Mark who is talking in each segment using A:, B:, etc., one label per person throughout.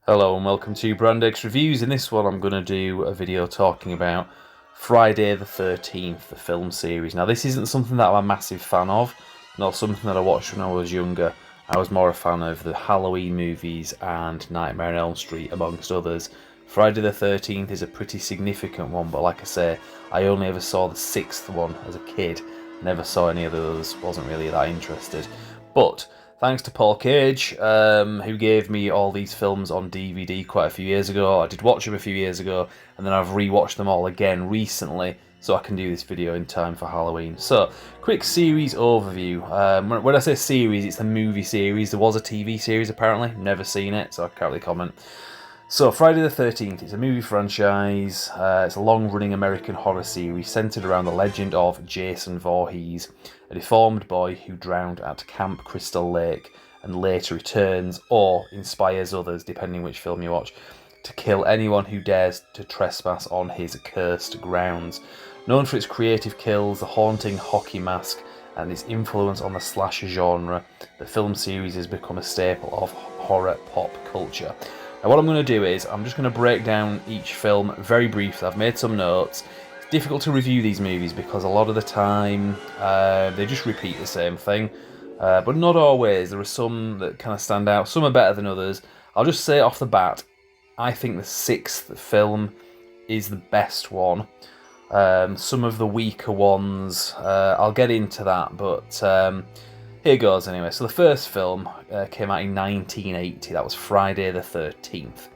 A: Hello and welcome to Brand X Reviews. In this one I'm going to do a video talking about Friday the 13th, the film series. Now this isn't something that I'm a massive fan of, not something that I watched when I was younger. I was more a fan of the Halloween movies and Nightmare on Elm Street amongst others. Friday the 13th is a pretty significant one, but like I say, I only ever saw the 6th one as a kid. Never saw any of those, wasn't really that interested. But thanks to Paul Cage, who gave me all these films on DVD quite a few years ago. I did watch them a few years ago, and then I've rewatched them all again recently, so I can do this video in time for Halloween. So, quick series overview. When I say series, it's the movie series. There was a TV series apparently, never seen it, so I can't really comment. So, Friday the 13th, it's a movie franchise. It's a long-running American horror series centered around the legend of Jason Voorhees, a deformed boy who drowned at Camp Crystal Lake and later returns, or inspires others, depending which film you watch, to kill anyone who dares to trespass on his cursed grounds. Known for its creative kills, the haunting hockey mask, and its influence on the slasher genre, the film series has become a staple of horror pop culture. Now what I'm going to do is, I'm just going to break down each film very briefly. I've made some notes. It's difficult to review these movies because a lot of the time they just repeat the same thing. But not always. There are some that kind of stand out. Some are better than others. I'll just say off the bat, I think the 6th film is the best one. Some of the weaker ones, I'll get into that, but here goes anyway. So the first film came out in 1980. That was Friday the 13th.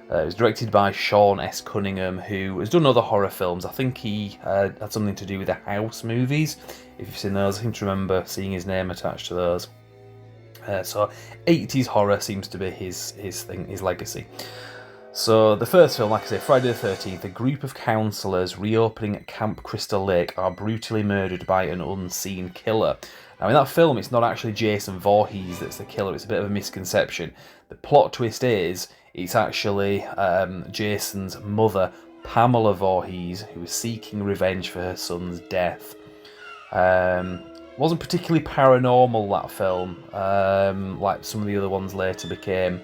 A: It was directed by Sean S. Cunningham, who has done other horror films. I think he had something to do with the House movies. If you've seen those, I seem to remember seeing his name attached to those. So 80s horror seems to be his thing, his legacy. So the first film, like I say, Friday the 13th, a group of counsellors reopening at Camp Crystal Lake are brutally murdered by an unseen killer. Now in that film, it's not actually Jason Voorhees that's the killer, it's a bit of a misconception. The plot twist is, it's actually Jason's mother, Pamela Voorhees, who is seeking revenge for her son's death. Wasn't particularly paranormal, that film, like some of the other ones later became.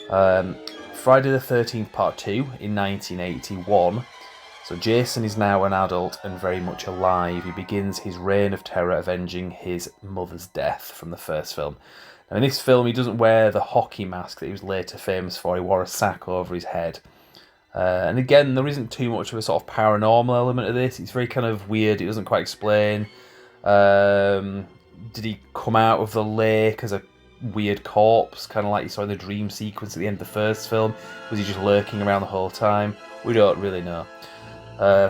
A: Friday the 13th Part 2 in 1981. So Jason is now an adult and very much alive. He begins his reign of terror avenging his mother's death from the first film. Now in this film he doesn't wear the hockey mask that he was later famous for. He wore a sack over his head. And again, there isn't too much of a sort of paranormal element of this. It's very kind of weird. It doesn't quite explain. Did he come out of the lake as a weird corpse, kind of like you saw in the dream sequence at the end of the first film? Was he just lurking around the whole time? We don't really know.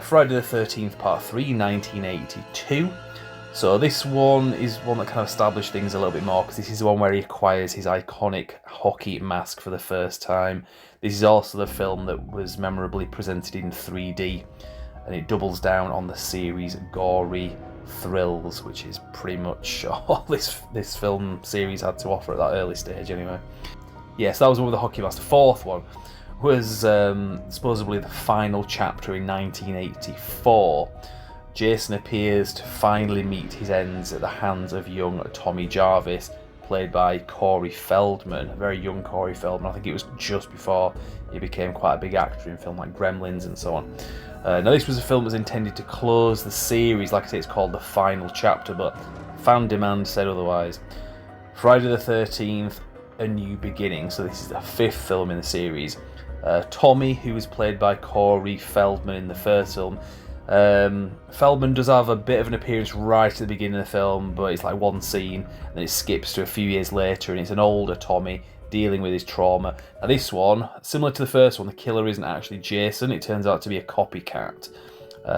A: Friday the 13th Part 3, 1982. So this one is one that kind of established things a little bit more, because this is the one where he acquires his iconic hockey mask for the first time. This is also the film that was memorably presented in 3D, and it doubles down on the series' gory thrills, which is pretty much all this film series had to offer at that early stage anyway. Yes, that was one with the hockey mask. The fourth one was supposedly the final chapter in 1984. Jason appears to finally meet his ends at the hands of young Tommy Jarvis, played by Corey Feldman, a very young Corey Feldman. I think it was just before he became quite a big actor in film like Gremlins and so on. Now this was a film that was intended to close the series. Like I say, it's called the final chapter, but fan demand said otherwise. Friday the 13th, A New Beginning. So this is the 5th film in the series. Tommy, who was played by Corey Feldman in the first film. Feldman does have a bit of an appearance right at the beginning of the film, but it's like one scene, and then it skips to a few years later, and it's an older Tommy dealing with his trauma. Now this one, similar to the first one, the killer isn't actually Jason. It turns out to be a copycat.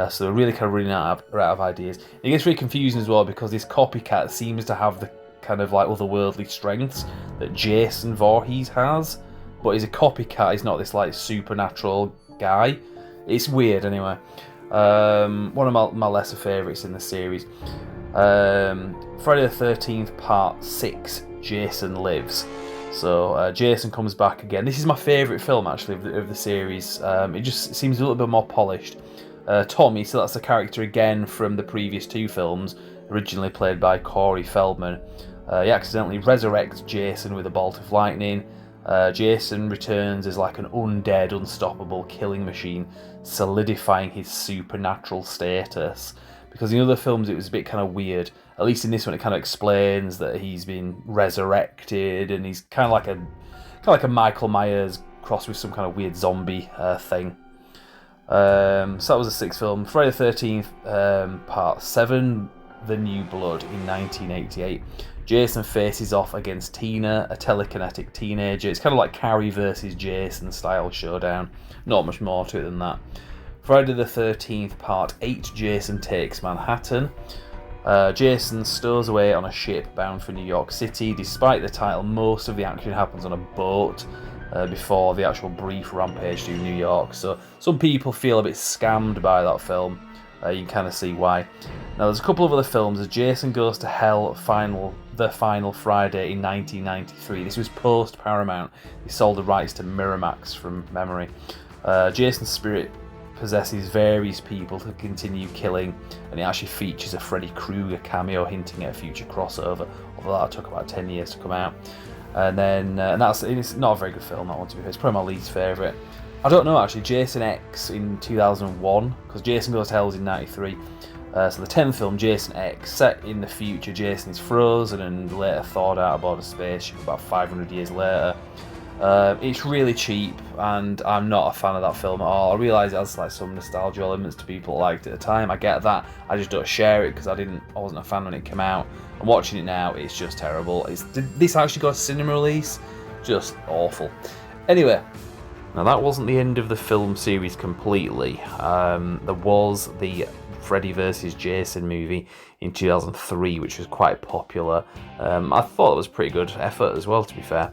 A: So they're really kind of running out of ideas. It gets really confusing as well, because this copycat seems to have the kind of like otherworldly strengths that Jason Voorhees has, but he's a copycat. He's not this like supernatural guy. It's weird anyway. One of my lesser favourites in the series. Friday the 13th Part 6, Jason Lives. So Jason comes back again. This is my favourite film actually of the series. It just seems a little bit more polished. Tommy, so that's the character again from the previous two films, originally played by Corey Feldman. He accidentally resurrects Jason with a bolt of lightning. Jason returns as like an undead, unstoppable killing machine, solidifying his supernatural status. Because in other films it was a bit kind of weird. At least in this one it kind of explains that he's been resurrected and he's kind of like a Michael Myers crossed with some kind of weird zombie thing. So that was the sixth film. Friday the 13th, Part 7, The New Blood in 1988. Jason faces off against Tina, a telekinetic teenager. It's kind of like Carrie versus Jason style showdown. Not much more to it than that. Friday the 13th, Part 8, Jason Takes Manhattan. Jason stows away on a ship bound for New York City. Despite the title, most of the action happens on a boat before the actual brief rampage through New York. So some people feel a bit scammed by that film. You can kind of see why. Now there's a couple of other films. As Jason Goes to Hell, The Final Friday in 1993. This was post Paramount. They sold the rights to Miramax from memory. Jason's spirit possesses various people to continue killing, and it actually features a Freddy Krueger cameo hinting at a future crossover, although that took about 10 years to come out. And then it's not a very good film, that one, to be fair. It's probably my least favourite. I don't know actually. Jason X in 2001, because Jason Goes to Hell was in 93. So the 10th film, Jason X, set in the future. Jason is frozen and later thawed out aboard a spaceship about 500 years later. It's really cheap, and I'm not a fan of that film at all. I realise it has like some nostalgia elements to people that liked it at the time. I get that. I just don't share it because I wasn't a fan when it came out. I'm watching it now. It's just terrible. Did this actually got a cinema release? Just awful. Anyway. Now that wasn't the end of the film series completely. There was the Freddy vs. Jason movie in 2003, which was quite popular. I thought it was pretty good effort as well, to be fair.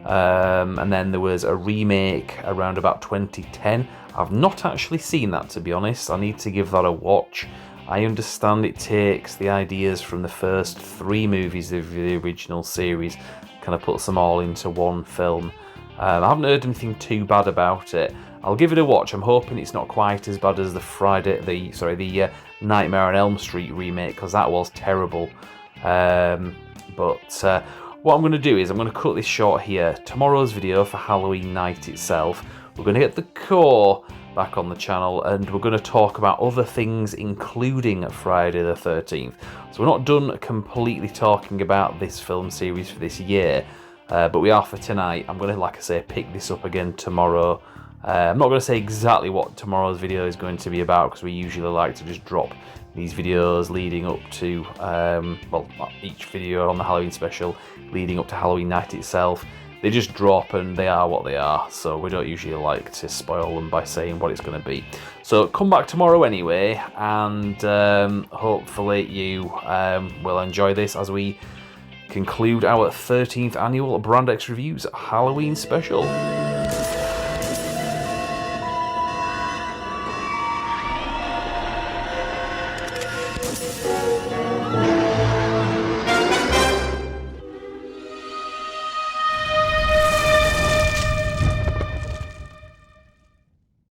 A: And then there was a remake around about 2010. I've not actually seen that, to be honest. I need to give that a watch. I understand it takes the ideas from the first 3 movies of the original series, kind of puts them all into one film. I haven't heard anything too bad about it. I'll give it a watch. I'm hoping it's not quite as bad as the Nightmare on Elm Street remake, because that was terrible. But what I'm going to do is I'm going to cut this short here. Tomorrow's video for Halloween night itself, we're going to get the core back on the channel, and we're going to talk about other things, including Friday the 13th. So we're not done completely talking about this film series for this year. But we are for tonight. I'm going to, like I say, pick this up again tomorrow. I'm not going to say exactly what tomorrow's video is going to be about, because we usually like to just drop these videos leading up to, each video on the Halloween special leading up to Halloween night itself. They just drop and they are what they are, so we don't usually like to spoil them by saying what it's going to be. So come back tomorrow anyway, and hopefully you will enjoy this as we conclude our 13th annual Brand X Reviews Halloween special.